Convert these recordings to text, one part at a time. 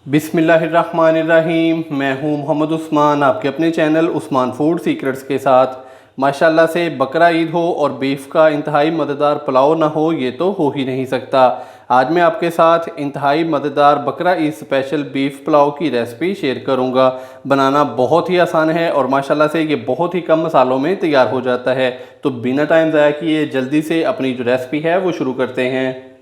बिस्मिल्लाहिर्रहमानिर्रहीम। मैं हूं मोहम्मद उस्मान, आपके अपने चैनल उस्मान फूड सीक्रेट्स के साथ। माशाल्लाह से बकरा ईद हो और बीफ का इंतहाई मज़ेदार पुलाव ना हो, ये तो हो ही नहीं सकता। आज मैं आपके साथ इंतहाई मज़ेदार बकरा ईद स्पेशल बीफ पुलाव की रेसिपी शेयर करूंगा। बनाना बहुत ही आसान है और माशाल्लाह से ये बहुत ही कम मसालों में तैयार हो जाता है। तो बिना टाइम ज़ाया किए जल्दी से अपनी जो रेसिपी है वो शुरू करते हैं।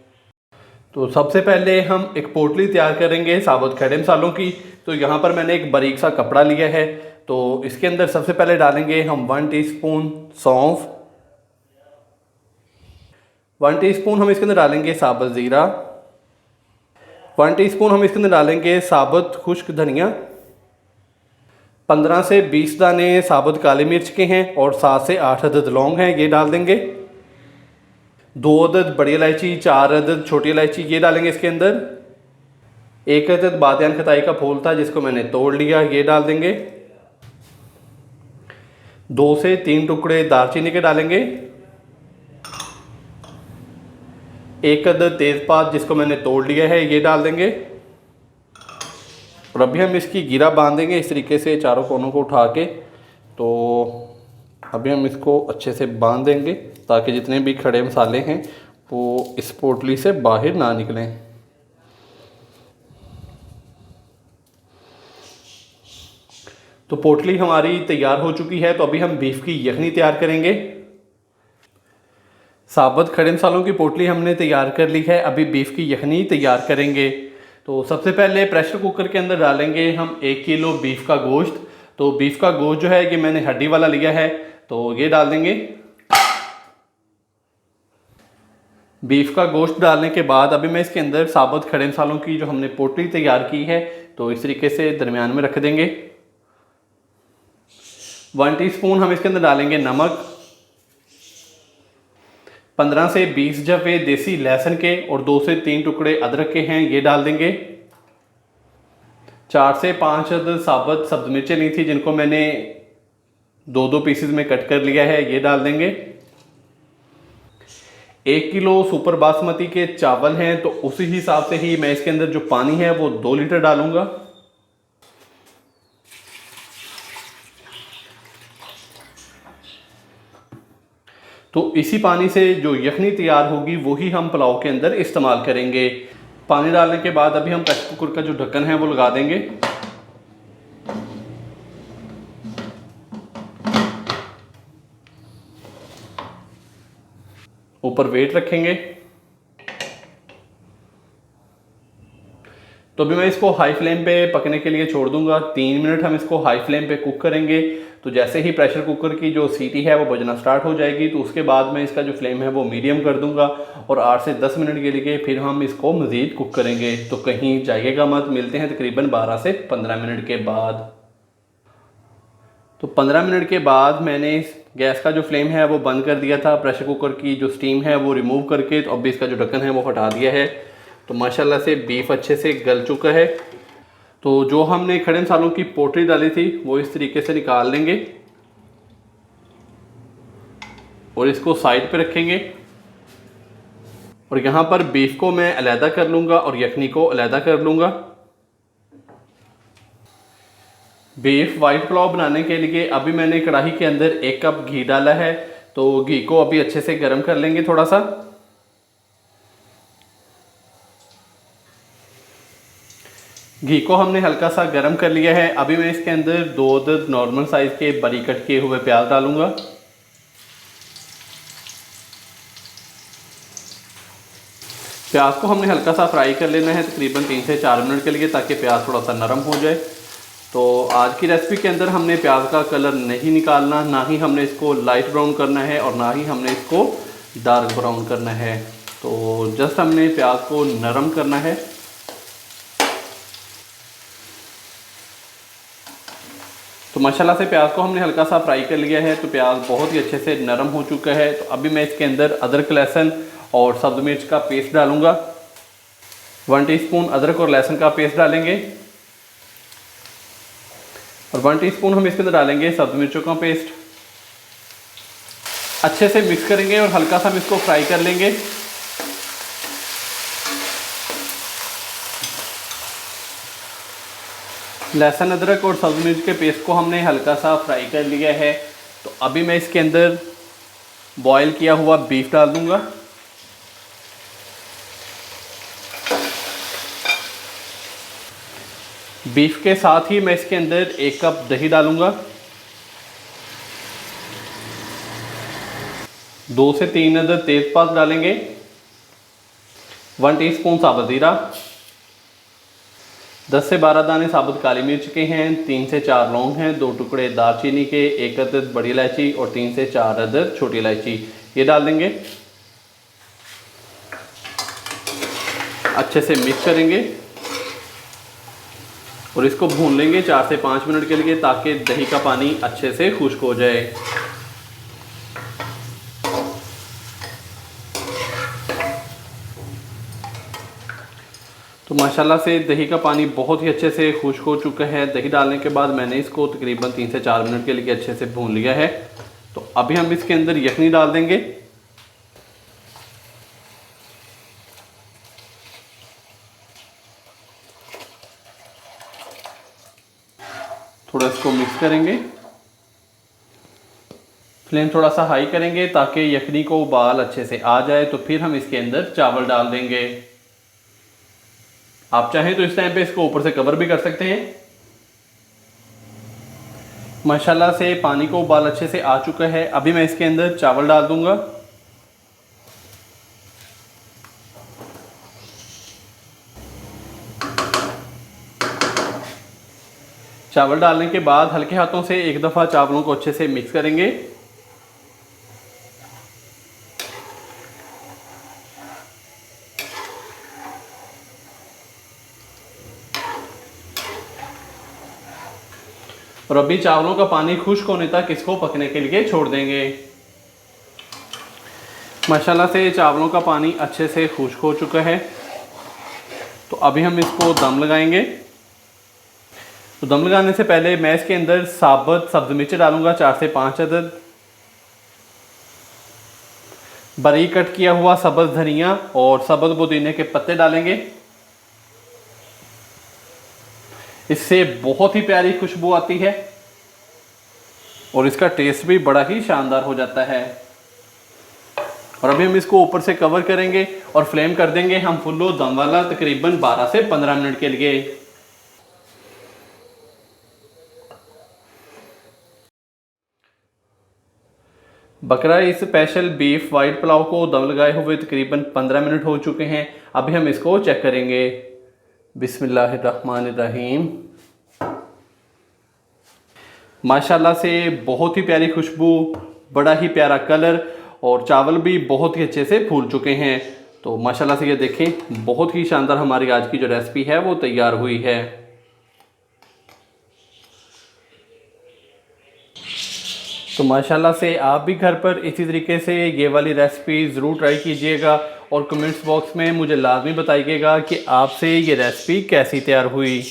तो सबसे पहले हम एक पोटली तैयार करेंगे साबुत खड़े मसालों की। तो यहाँ पर मैंने एक बारीक सा कपड़ा लिया है। तो इसके अंदर सबसे पहले डालेंगे हम 1 टीस्पून सौंफ, 1 टीस्पून हम इसके अंदर डालेंगे साबुत ज़ीरा, 1 टीस्पून हम इसके अंदर डालेंगे साबुत खुश्क धनिया, 15 से 20 दाने साबुत काली मिर्च के हैं और 7 से 8 अदद लौंग हैं, ये डाल देंगे। 2 अदद बड़ी इलायची, 4 अदद छोटी इलायची ये डालेंगे इसके अंदर। 1 अदद बादियान खताई का फूल था जिसको मैंने तोड़ लिया, ये डाल देंगे। 2 से 3 टुकड़े दालचीनी के डालेंगे। 1 अदद तेज़पात जिसको मैंने तोड़ लिया है, ये डाल देंगे। और अभी हम इसकी गिरा बांधेंगे इस तरीके से चारों कोनों को उठा के। तो अभी हम इसको अच्छे से बांध देंगे ताकि जितने भी खड़े मसाले हैं वो इस पोटली से बाहर ना निकलें। तो पोटली हमारी तैयार हो चुकी है। तो अभी हम बीफ की यखनी तैयार करेंगे। साबुत खड़े मसालों की पोटली हमने तैयार कर ली है, अभी बीफ की यखनी तैयार करेंगे। तो सबसे पहले प्रेशर कुकर के अंदर डालेंगे हम 1 किलो बीफ का गोश्त। तो बीफ का गोश्त जो है ये मैंने हड्डी वाला लिया है, तो ये डाल देंगे। बीफ का गोश्त डालने के बाद अभी मैं इसके अंदर साबुत खड़े मसालों की जो हमने पोटली तैयार की है तो इस तरीके से दरमियान में रख देंगे। 1 टीस्पून हम इसके अंदर डालेंगे नमक, 15 से 20 जवे देसी लहसुन के और 2 से 3 टुकड़े अदरक के हैं, ये डाल देंगे। 4 से 5 अदद साबुत सब्ज मिर्चें ली थी जिनको मैंने 2-2 पीसेस में कट कर लिया है, ये डाल देंगे। 1 किलो सुपर बासमती के चावल हैं तो उसी हिसाब से ही मैं इसके अंदर जो पानी है वो 2 लीटर डालूंगा। तो इसी पानी से जो यखनी तैयार होगी वही हम पुलाव के अंदर इस्तेमाल करेंगे। पानी डालने के बाद अभी हम प्रेशर कुकर का जो ढक्कन है वो लगा देंगे। ऊपर वेट रखेंगे। तो अभी मैं इसको हाई फ्लेम पे पकने के लिए छोड़ दूंगा। 3 मिनट हम इसको हाई फ्लेम पे कुक करेंगे। तो जैसे ही प्रेशर कुकर की जो सीटी है वो बजना स्टार्ट हो जाएगी तो उसके बाद मैं इसका जो फ्लेम है वो मीडियम कर दूंगा और 8 से 10 मिनट के लिए फिर हम इसको मज़ीद कुक करेंगे। तो कहीं जाइएगा मत, मिलते हैं तकरीबन 12 से 15 मिनट के बाद। तो 15 मिनट के बाद मैंने इस गैस का जो फ्लेम है वो बंद कर दिया था, प्रेशर कुकर की जो स्टीम है वो रिमूव करके। तो अब इसका जो ढक्कन है वो हटा दिया है। तो माशाल्लाह से बीफ अच्छे से गल चुका है। तो जो हमने खड़े मसालों की पोटली डाली थी वो इस तरीके से निकाल लेंगे और इसको साइड पे रखेंगे। और यहाँ पर बीफ को मैं अलहदा कर लूँगा और यखनी को अलहदा कर लूँगा। बीफ वाइट पुलाव बनाने के लिए अभी मैंने कढ़ाई के अंदर 1 कप घी डाला है। तो घी को अभी अच्छे से गर्म कर लेंगे थोड़ा सा। घी को हमने हल्का सा गर्म कर लिया है। अभी मैं इसके अंदर 2 अदद नॉर्मल साइज़ के बारीक कट किए हुए प्याज डालूंगा। प्याज को हमने हल्का सा फ्राई कर लेना है तकरीबन 3 से 4 मिनट के लिए ताकि प्याज थोड़ा सा नरम हो जाए। तो आज की रेसिपी के अंदर हमने प्याज का कलर नहीं निकालना, ना ही हमने इसको लाइट ब्राउन करना है और ना ही हमने इसको डार्क ब्राउन करना है। तो जस्ट हमने प्याज को नरम करना है। तो माशाल्लाह से प्याज को हमने हल्का सा फ्राई कर लिया है। तो प्याज बहुत ही अच्छे से नरम हो चुका है। तो अभी मैं इसके अंदर अदरक लहसुन और सब्ज़ मिर्च का पेस्ट डालूंगा। 1 टीस्पून अदरक और लहसुन का पेस्ट डालेंगे और 1 टीस्पून हम इसके अंदर डालेंगे सब्ज़ मिर्चों का पेस्ट। अच्छे से मिक्स करेंगे और हल्का सा हम इसको फ्राई कर लेंगे। लहसुन अदरक और सब्ज़ मिर्च के पेस्ट को हमने हल्का सा फ्राई कर लिया है। तो अभी मैं इसके अंदर बॉयल किया हुआ बीफ डाल दूंगा। बीफ के साथ ही मैं इसके अंदर 1 कप दही डालूंगा। 2 से 3 अदद तेज़पात डालेंगे। 1 टीस्पून साबुत ज़ीरा, 10 से 12 दाने साबुत काली मिर्च के हैं, 3 से 4 लौंग हैं, 2 टुकड़े दालचीनी के, 1 अदद बड़ी इलायची और 3 से 4 अदद छोटी इलायची, ये डाल देंगे। अच्छे से मिक्स करेंगे और इसको भून लेंगे 4 से 5 मिनट के लिए, ताकि दही का पानी अच्छे से खुश्क हो जाए। तो माशाल्लाह से दही का पानी बहुत ही अच्छे से खुश्क हो चुका है। दही डालने के बाद मैंने इसको तकरीबन 3 से 4 मिनट के लिए अच्छे से भून लिया है। तो अभी हम इसके अंदर यखनी डाल देंगे। थोड़ा इसको मिक्स करेंगे। फ्लेम थोड़ा सा हाई करेंगे ताकि यखनी को उबाल अच्छे से आ जाए। तो फिर हम इसके अंदर चावल डाल देंगे। आप चाहें तो इस टाइम पे इसको ऊपर से कवर भी कर सकते हैं। माशाल्लाह से पानी को उबाल अच्छे से आ चुका है। अभी मैं इसके अंदर चावल डाल दूंगा। चावल डालने के बाद हल्के हाथों से एक दफ़ा चावलों को अच्छे से मिक्स करेंगे। और अभी चावलों का पानी खुश्क होने तक इसको पकने के लिए छोड़ देंगे। माशाल्लाह से चावलों का पानी अच्छे से खुश्क हो चुका है। तो अभी हम इसको दम लगाएंगे। तो दम लगाने से पहले मैं इसके अंदर साबुत सब्ज़ मिर्च डालूंगा 4 से 5 अदद, बारीक कट किया हुआ सब्ज़ धनिया और सब्ज़ पुदीने के पत्ते डालेंगे। इससे बहुत ही प्यारी खुशबू आती है और इसका टेस्ट भी बड़ा ही शानदार हो जाता है। और अभी हम इसको ऊपर से कवर करेंगे और फ्लेम कर देंगे हम फुल्लो दम वाला तकरीबन 12 से 15 मिनट के लिए। बकरा स्पेशल बीफ वाइट पुलाव को दम लगाए हुए तकरीबन 15 मिनट हो चुके हैं। अभी हम इसको चेक करेंगे। बिस्मिल्लाहिर्रहमानिर्रहीम। माशाल्लाह से बहुत ही प्यारी खुशबू, बड़ा ही प्यारा कलर और चावल भी बहुत ही अच्छे से फूल चुके हैं। तो माशाल्लाह से ये देखें, बहुत ही शानदार हमारी आज की जो रेसिपी है वो तैयार हुई है। तो माशाल्लाह से आप भी घर पर इसी तरीके से ये वाली रेसिपी ज़रूर ट्राई कीजिएगा और कमेंट्स बॉक्स में मुझे लाजमी बताइएगा कि आपसे ये रेसिपी कैसी तैयार हुई।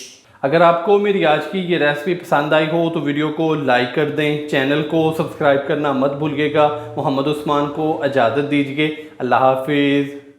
अगर आपको मेरी आज की ये रेसिपी पसंद आई हो तो वीडियो को लाइक कर दें, चैनल को सब्सक्राइब करना मत भूलिएगा। मोहम्मद उस्मान को इजाज़त दीजिए। अल्लाह हाफिज़।